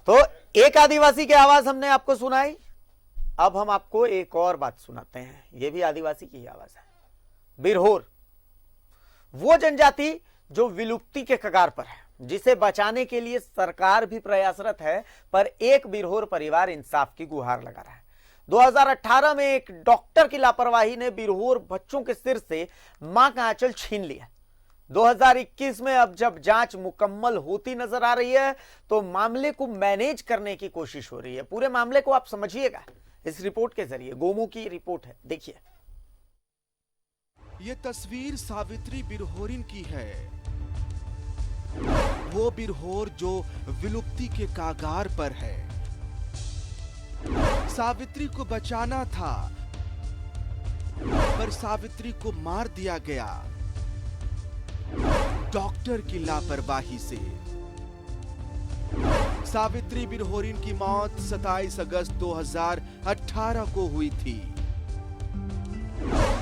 तो एक आदिवासी की आवाज हमने आपको सुनाई, अब हम आपको एक और बात सुनाते हैं। यह भी आदिवासी की ही आवाज है। बिरहोर, वो जनजाति जो विलुप्ति के कगार पर है, जिसे बचाने के लिए सरकार भी प्रयासरत है, पर एक बिरहोर परिवार इंसाफ की गुहार लगा रहा है। 2018 में एक डॉक्टर की लापरवाही ने बिरहोर बच्चों के सिर से मां का आंचल छीन लिया। 2021 में अब जब जांच मुकम्मल होती नजर आ रही है तो मामले को मैनेज करने की कोशिश हो रही है। पूरे मामले को आप समझिएगा इस रिपोर्ट के जरिए। गोमू की रिपोर्ट है, देखिए। ये तस्वीर सावित्री बिरहोरिन की है। वो बिरहोर जो विलुप्ति के कागार पर है। सावित्री को बचाना था, पर सावित्री को मार दिया गया डॉक्टर की लापरवाही से। सावित्री बिरहोरिन की मौत 27 अगस्त 2018 को हुई थी,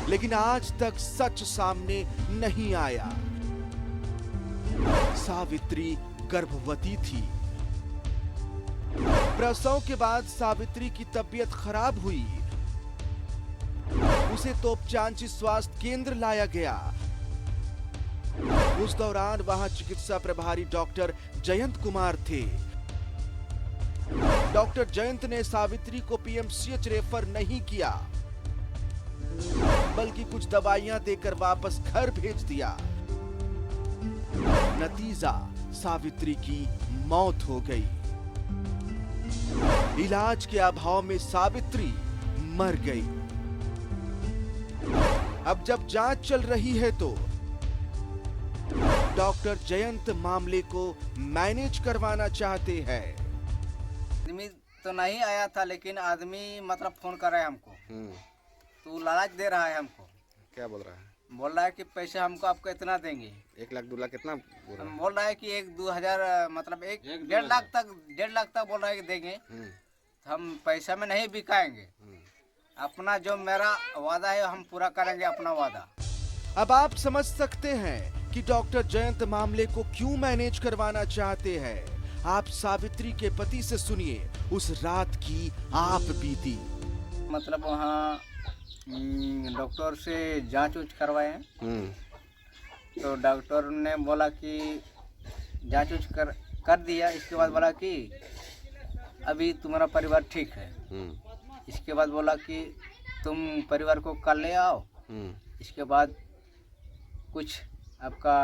लेकिन आज तक सच सामने नहीं आया। सावित्री गर्भवती थी। प्रसव के बाद सावित्री की तबीयत खराब हुई। उसे तोपचांची स्वास्थ्य केंद्र लाया गया। उस दौरान वहां चिकित्सा प्रभारी डॉक्टर जयंत कुमार थे। डॉक्टर जयंत ने सावित्री को पीएमसीएच रेफर नहीं किया, बल्कि कुछ दवाइयां देकर वापस घर भेज दिया। नतीजा, सावित्री की मौत हो गई। इलाज के अभाव में सावित्री मर गई। अब जब जांच चल रही है तो डॉक्टर जयंत मामले को मैनेज करवाना चाहते हैं। आदमी तो नहीं आया था, लेकिन आदमी मतलब फोन कर रहा है हमको, तो लालच दे रहा है हमको। क्या बोल रहा है? बोल रहा है कि पैसे हमको आपको इतना देंगे। 1 लाख 2 लाख कितना बोल रहा है? बोल रहा है कि 1-2 हजार मतलब 1-1.5 लाख तक बोल रहा है कि देंगे। हम पैसा में नहीं बिकाएंगे। अपना जो मेरा वादा है हम पूरा करेंगे, अपना वादा। अब आप समझ सकते हैं कि डॉक्टर जयंत मामले को क्यों मैनेज करवाना चाहते हैं। आप सावित्री के पति से सुनिए उस रात की आप बीती। मतलब वहाँ डॉक्टर से जांच उच करवाए हैं, तो डॉक्टर ने बोला कि जांच उच कर दिया। इसके बाद बोला कि अभी तुम्हारा परिवार ठीक है। इसके बाद बोला कि तुम परिवार को कल ले आओ। इसके बाद कुछ आपका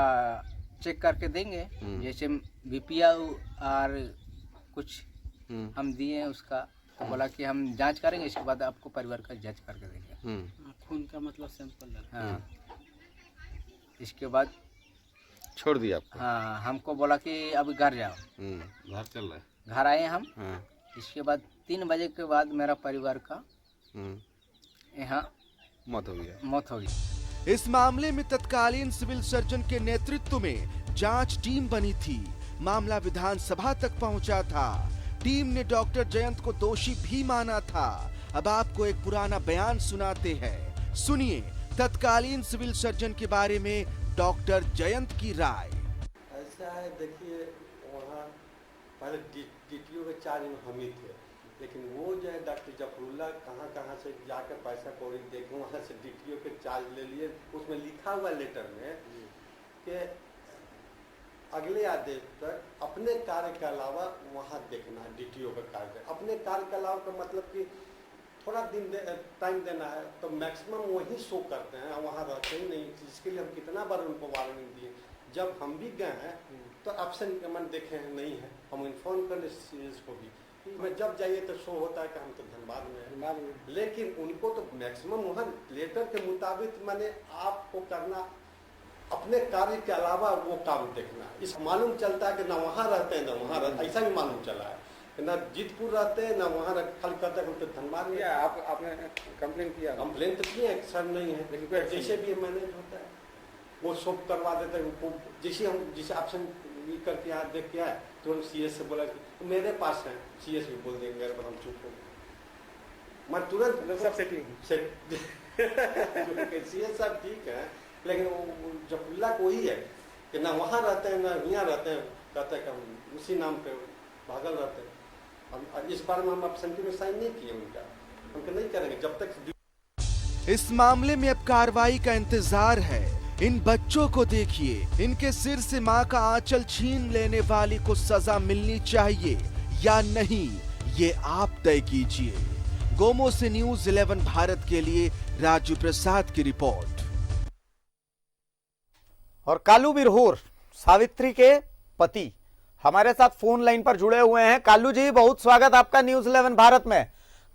चेक करके देंगे, जैसे बीपीआ और कुछ हम दिए उसका। तो बोला कि हम जांच करेंगे, इसके बाद आपको परिवार का जांच करके देंगे। खून का मतलब सैंपल। हाँ, इसके बाद छोड़ दिया आपको? हाँ, हमको बोला कि अब घर जाओ। घर चल रहा है। घर आए हम। हाँ। इसके बाद 3 बजे के बाद मेरा परिवार का यहाँ मौत हो गया। मौत हो गई। इस मामले में तत्कालीन सिविल सर्जन के नेतृत्व में जांच टीम बनी थी। मामला विधानसभा तक पहुंचा था। टीम ने डॉक्टर जयंत को दोषी भी माना था। अब आपको एक पुराना बयान सुनाते हैं, सुनिए तत्कालीन सिविल सर्जन के बारे में डॉक्टर जयंत की राय। ऐसा है, देखिए वहाँ पहले डीटीओ के चार्ज में हम ही थे, लेकिन वो जो है डॉक्टर जफरुल्ला कहाँ से जाकर पैसा कौड़ी देखे वहाँ से डीटीओ के चार्ज ले लिए। उसमें लिखा हुआ लेटर में कि अगले आदेश तक अपने कार्य के अलावा वहाँ देखना, डीटीओ का कार्य। अपने कार्य के अलावा का मतलब कि थोड़ा दिन टाइम देना है, तो मैक्सिमम वही शो करते हैं, वहाँ रहते ही नहीं। जिसके लिए हम कितना बार उनको वार्निंग दिए। जब हम भी गए हैं तो एब्सेंट कमेंट देखे हैं, नहीं है। हम इन्फॉर्म कर सीएस को भी, मैं जब जाइए तो शो होता है कि हम तो धनबाद में हैं। लेकिन उनको तो मैक्सिमम वहाँ लेटर के मुताबिक मैंने आपको करना, अपने कार्य के अलावा वो काम देखना। इस मालूम चलता है कि ना वहाँ रहते हैं ना वहाँ रहते, ऐसा भी मालूम चला है कि ना जीतपुर रहते हैं ना वहाँ खाली कहते हैं हम तो धनबाद में। आपने कंप्लेन किया? कंप्लेन तो किया, सर नहीं है, लेकिन जैसे भी मैनेज होता है वो सब करवा देते हैं उनको। जैसे हम जिसे ऑप्शन करके यहाँ देख के आए तो हम सीएस से बोला कि मेरे पास है, सीएस भी बोल देंगे अगर हम चुप हो। मैं तुरंत सब सेटिंग सीएस साहब ठीक है, लेकिन जफरुल्ला को ही है कि ना वहाँ रहते हैं ना यहाँ रहते हैं, कहते हैं कि हम उसी नाम पे भागल रहते हैं। अब इस बार में हम एब्सेंटी में साइन नहीं किए उनका, हम नहीं करेंगे जब तक। इस मामले में अब कार्रवाई का इंतजार है। इन बच्चों को देखिए, इनके सिर से मां का आंचल छीन लेने वाली को सजा मिलनी चाहिए या नहीं, ये आप तय कीजिए। गोमो से न्यूज़ 11 भारत के लिए राजू प्रसाद की रिपोर्ट। और कालू बिरहोर सावित्री के पति हमारे साथ फोन लाइन पर जुड़े हुए हैं। कालू जी, बहुत स्वागत आपका न्यूज़ 11 भारत में।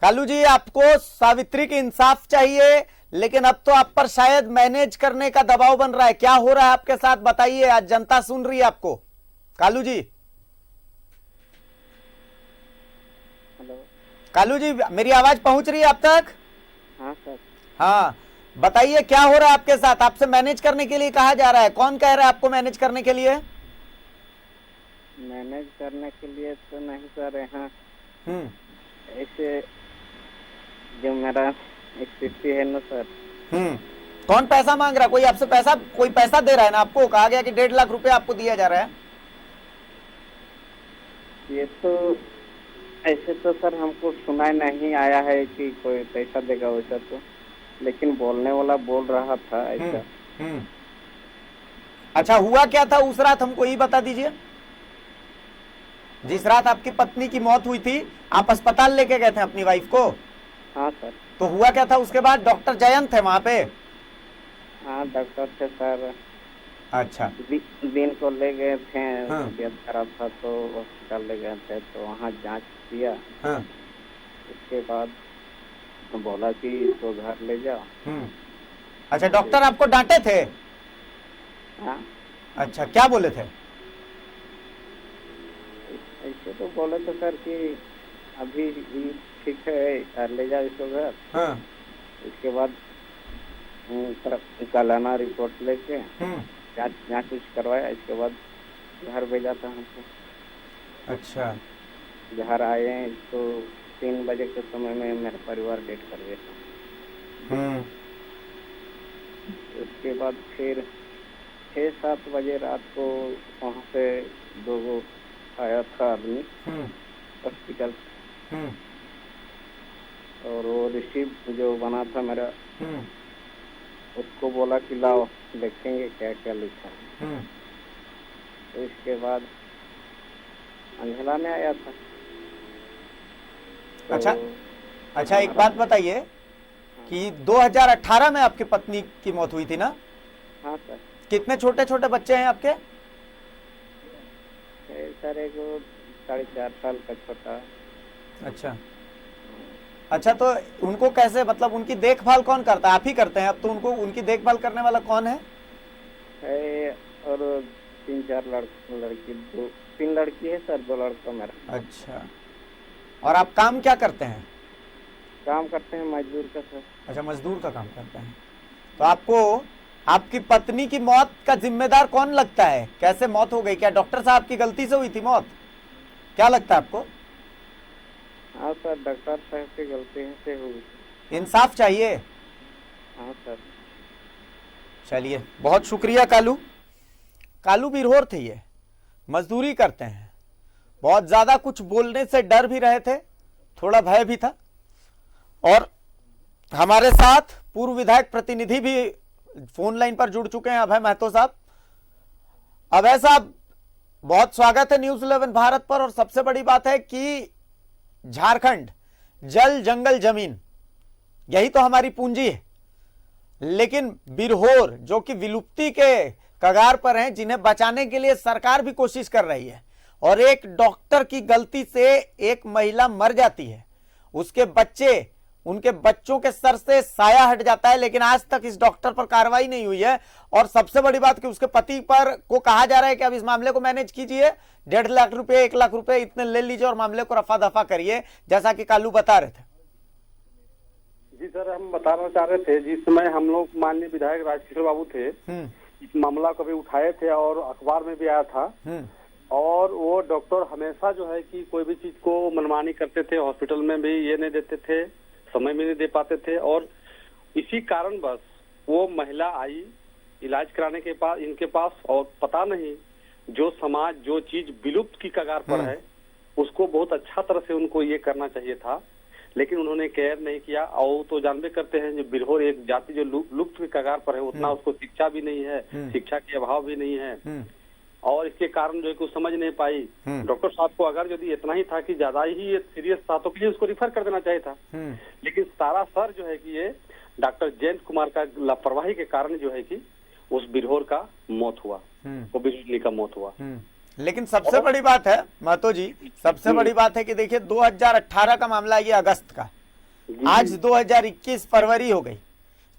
कालू जी, आपको सावित्री की इंसाफ चाहिए, लेकिन अब तो आप पर शायद मैनेज करने का दबाव बन रहा है। क्या हो रहा है आपके साथ, बताइए, आज जनता सुन रही है आपको। कालू जी, हेलो। कालू जी, मेरी आवाज पहुंच रही है आप तक? हाँ सर। हाँ, बताइए क्या हो रहा है आपके साथ। आपसे मैनेज करने के लिए कहा जा रहा है, कौन कह रहा है आपको मैनेज करने के लिए? मैनेज करने के लिए तो नहीं सर, यहाँ ऐसे जो मेरा स्थिति है ना सर। कौन पैसा मांग रहा है? कोई आपसे पैसा, कोई पैसा दे रहा है ना आपको? कहा गया कि 1.5 लाख रुपए आपको दिया जा रहा है। ये तो ऐसे तो सर हमको सुनाई नहीं आया है कि कोई पैसा देगा वैसा तो, लेकिन बोलने वाला बोल रहा था ऐसा। अच्छा, हुआ क्या था उस रात, हमको ही बता दीजिए। जिस रात आपकी पत्नी की मौत हुई थी, आप अस्पताल लेके गए थे अपनी वाइफ को? हाँ सर। तो हुआ क्या था उसके बाद? डॉक्टर जयंत थे वहां पे? हाँ डॉक्टर थे सर। अच्छा, दिन को ले गए थे, तबीयत खराब था तो हॉस्पिटल ले गए थे, तो वहाँ जांच किया। उसके बाद बोला कि इसको घर ले जाओ। अच्छा, डॉक्टर आपको डांटे थे? हाँ। अच्छा, क्या बोले थे? ऐसे तो बोले तो सर कि अभी ठीक है, ले जाओ इसको घर। इसके बाद कल आना रिपोर्ट लेके, जांच कुछ करवाया, इसके बाद घर भेजा था हमको। अच्छा, घर आए तो 3 बजे के समय में मेरा परिवार डेट कर गया था। उसके बाद फिर 6-7 बजे रात को वहाँ से 2 आया था आदमी हॉस्पिटल, और वो रिसीप्ट जो बना था मेरा, उसको बोला कि लाओ देखेंगे क्या क्या लिखा है। तो इसके बाद अंधेला में आया था। तो अच्छा, एक बात बताइए कि 2018 में आपकी पत्नी की मौत हुई थी ना? हाँ सर। कितने छोटे छोटे बच्चे हैं आपके? सर एक 4.5 साल का छोटा। अच्छा, तो उनको कैसे, मतलब उनकी देखभाल कौन करता है? आप ही करते हैं अब तो? उनको, उनकी देखभाल करने वाला कौन है? और 3-4 लड़की, 3 लड़की है सर, 2 लड़का मेरा। अच्छा, और आप काम क्या करते हैं? काम करते हैं मजदूर का सर। अच्छा, मजदूर का काम करते हैं। तो आपको आपकी पत्नी की मौत का जिम्मेदार कौन लगता है? कैसे मौत हो गई? क्या डॉक्टर साहब की गलती से हुई थी मौत? क्या लगता है आपको? हाँ सर, डॉक्टर साहब की गलती से हुई। इंसाफ चाहिए। हाँ सर। चलिए, बहुत शुक्रिया कालू। कालू बिरहोर थे, ये मजदूरी करते हैं। बहुत ज्यादा कुछ बोलने से डर भी रहे थे, थोड़ा भय भी था। और हमारे साथ पूर्व विधायक प्रतिनिधि भी फोन लाइन पर जुड़ चुके हैं, अभय महतो साहब। अभय साहब, बहुत स्वागत है न्यूज़ 11 भारत पर। और सबसे बड़ी बात है कि झारखंड, जल जंगल जमीन, यही तो हमारी पूंजी है। लेकिन बिरहोर जो कि विलुप्ति के कगार पर हैं, जिन्हें बचाने के लिए सरकार भी कोशिश कर रही है, और एक डॉक्टर की गलती से एक महिला मर जाती है, उसके बच्चे, उनके बच्चों के सर से साया हट जाता है, लेकिन आज तक इस डॉक्टर पर कार्रवाई नहीं हुई है। और सबसे बड़ी बात कि उसके पति पर को कहा जा रहा है कि अब इस मामले को मैनेज कीजिए, 1.5 लाख रुपए, 1 लाख रुपए इतने ले लीजिए और मामले को रफा दफा करिए, जैसा कि कालू बता रहे थे। जी सर, हम बताना चाह रहे थे, जिस समय हम लोग माननीय विधायक राजकिशोर बाबू थे, इस मामला को भी उठाए थे और अखबार में भी आया था। और वो डॉक्टर हमेशा जो है कि कोई भी चीज को मनमानी करते थे, हॉस्पिटल में भी ये नहीं देते थे, समय में नहीं दे पाते थे। और इसी कारण बस वो महिला आई इलाज कराने के पास, इनके पास, और पता नहीं जो समाज, जो चीज विलुप्त की कगार पर है, उसको बहुत अच्छा तरह से उनको ये करना चाहिए था, लेकिन उन्होंने केयर नहीं किया। और तो जानबे करते हैं जो बिरहोर एक जाति जो लुप्त के कगार पर है, उतना उसको शिक्षा भी नहीं है, शिक्षा के अभाव भी नहीं है, और इसके कारण जो है कुछ समझ नहीं पाई। डॉक्टर साहब को अगर यदि इतना ही था कि ज्यादा ही सीरियस था तो प्लीज उसको रिफर कर देना चाहिए था, लेकिन सारा सर जो है कि ये डॉक्टर जयंत कुमार का लापरवाही के कारण जो है कि उस बिरहोर का मौत हुआ, वो बिजली का मौत हुआ। लेकिन सबसे बड़ी बात है महतो जी, सबसे बड़ी बात है कि देखिए 2018 का मामला है, ये अगस्त का, आज 2021 फरवरी हो गई।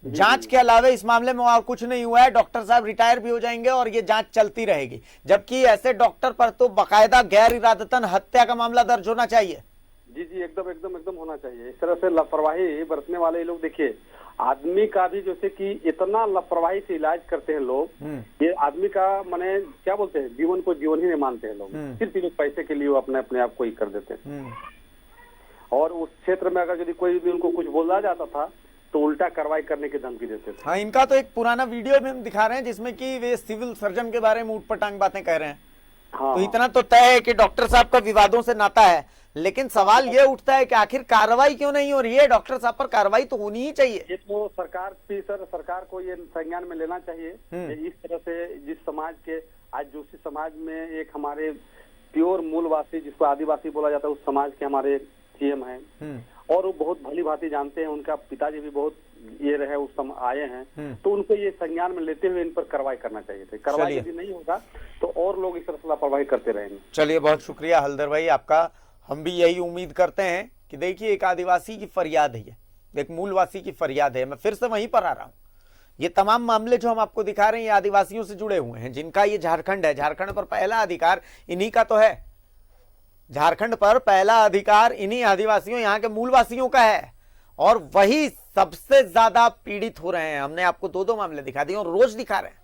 जांच के अलावा इस मामले में और कुछ नहीं हुआ है। डॉक्टर साहब रिटायर भी हो जाएंगे और ये जांच चलती रहेगी, जबकि ऐसे डॉक्टर पर तो बकायदा गैर इरादतन हत्या का मामला दर्ज होना चाहिए। जी जी, एकदम एकदम एकदम होना चाहिए। इस तरह से लापरवाही बरतने वाले लोग, देखिए आदमी का भी जैसे कि इतना लापरवाही से इलाज करते हैं लोग, ये आदमी का माने क्या बोलते हैं, जीवन को जीवन ही नहीं मानते हैं लोग, सिर्फ ये लोग पैसे के लिए वो अपने आप को ही कर देते हैं। और उस क्षेत्र में अगर यदि कोई भी उनको कुछ बोला जाता था तो उल्टा कार्रवाई करने की धमकी देते थे। हाँ, इनका तो एक पुराना वीडियो भी हम दिखा रहे हैं जिसमें कि वे सिविल सर्जन के बारे में ऊटपटांग बातें कह रहे हैं। हाँ, तो इतना तो तय है कि डॉक्टर साहब का विवादों से नाता है, लेकिन सवाल ये उठता है कि आखिर कार्रवाई क्यों नहीं हो रही है? डॉक्टर साहब पर कार्रवाई तो होनी ही चाहिए। ये तो सरकार भी, सर सरकार को ये संज्ञान में लेना चाहिए। इस तरह से जिस समाज के आज जोशी समाज में एक हमारे प्योर मूलवासी जिसको आदिवासी बोला जाता है, उस समाज के हमारे सीएम हैं और वो बहुत भली भांति जानते हैं, उनका पिताजी भी बहुत ये रहे उस समय आए हैं, तो उनको ये संज्ञान में लेते हुए इन पर कार्रवाई करना चाहिए थे। कार्रवाई यदि नहीं होगा तो और लोग इस तरह से लापरवाही करते रहेंगे। चलिए, बहुत शुक्रिया हल्दर भाई आपका। हम भी यही उम्मीद करते हैं कि देखिए एक आदिवासी की फरियाद है, ये एक मूलवासी की फरियाद है। मैं फिर से वहीं पर आ रहा हूँ, ये तमाम मामले जो हम आपको दिखा रहे हैं ये आदिवासियों से जुड़े हुए हैं, जिनका ये झारखंड है। झारखंड पर पहला अधिकार इन्हीं का तो है, झारखंड पर पहला अधिकार इन्हीं आदिवासियों, यहाँ के मूलवासियों का है, और वही सबसे ज्यादा पीड़ित हो रहे हैं। हमने आपको दो मामले दिखा दिए और रोज दिखा रहे हैं,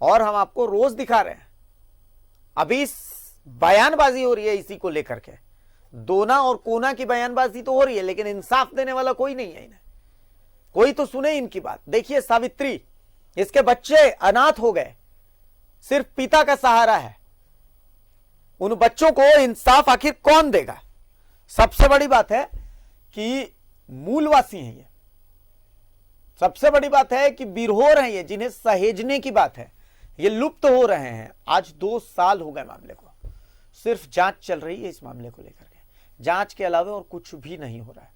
और हम आपको रोज दिखा रहे हैं। अभी बयानबाजी हो रही है इसी को लेकर के, दोना और कोना की बयानबाजी तो हो रही है, लेकिन इंसाफ देने वाला कोई नहीं है इन्हें, कोई तो सुने इनकी बात। देखिए सावित्री, इसके बच्चे अनाथ हो गए, सिर्फ पिता का सहारा है। उन बच्चों को इंसाफ आखिर कौन देगा? सबसे बड़ी बात है कि मूलवासी हैं ये, सबसे बड़ी बात है कि बिरहोर हैं ये, जिन्हें सहेजने की बात है, ये लुप्त हो रहे हैं। आज 2 साल हो गए मामले को, सिर्फ जांच चल रही है इस मामले को लेकर के, जांच के अलावा और कुछ भी नहीं हो रहा है।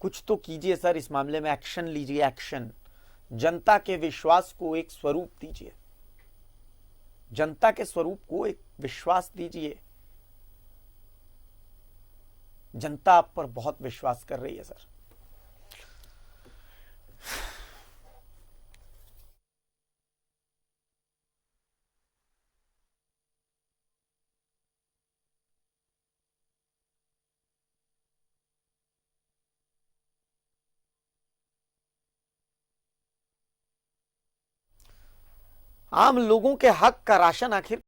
कुछ तो कीजिए सर, इस मामले में एक्शन लीजिए, एक्शन। जनता के विश्वास को एक स्वरूप दीजिए, जनता के स्वरूप को एक विश्वास दीजिए। जनता आप पर बहुत विश्वास कर रही है सर। आम लोगों के हक का राशन आखिर